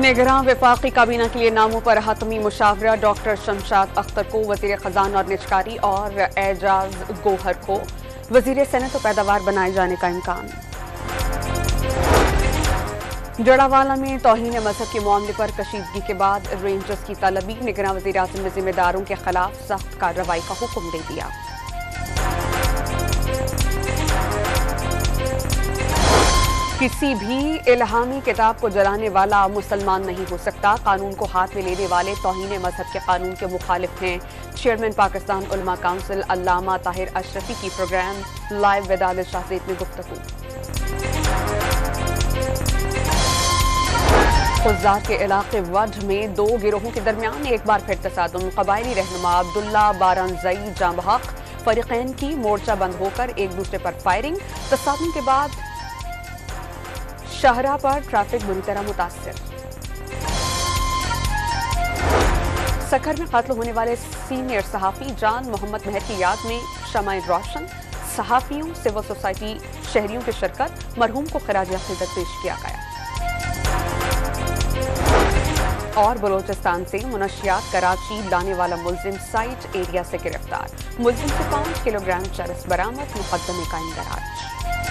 निगरां वफाकी काबीना के लिए नामों पर हतमी मुशावरा। डॉक्टर शमशाद अख्तर को वजीर खजाना और निजकारी और एजाज गोहर को वजीर सेनेट और पैदावार बनाए जाने का इम्कान। जड़ावाला में तौहीन मजहब के मामले पर कशीदगी के बाद रेंजर्स की तलबी। निगरां वज़ीर आज़म ने जिम्मेदारों के खिलाफ सख्त कार्रवाई का हुक्म दे दिया। किसी भी इल्हामी किताब को जलाने वाला मुसलमान नहीं हो सकता। कानून को हाथ में लेने वाले तौहीन मजहब के कानून के मुखालिफ हैं। चेयरमैन पाकिस्तान उलमा काउंसिल अल्लामा ताहिर अशरफी की program live with Adil Shahzeb में गुफ्तगू। खुज़दार के इलाके वध में दो गिरोहों के दरमियान एक बार फिर तसादुम। कबायली रहनुमा अब्दुल्ला बारनजई जांबहक फरीकैन की मोर्चा बंद होकर एक दूसरे पर फायरिंग। तसादुम के बाद शाहराह पर ट्रैफिक बुरी तरह मुतासिर। सखर में कत्ल होने वाले सीनियर सहाफ़ी जान मोहम्मद महर की याद में शमाए रोशन। सहाफ़ियों, सिविल सोसाइटी, शहरियों की शिरकत। मरहूम को खिराज अक़ीदत पेश किया गया। और बलोचिस्तान से मुनशियात कराची लाने वाला मुलजिम साइट एरिया से गिरफ्तार। मुलजिम से 5 किलोग्राम चरस बरामद। मुकदमे का इंदराज।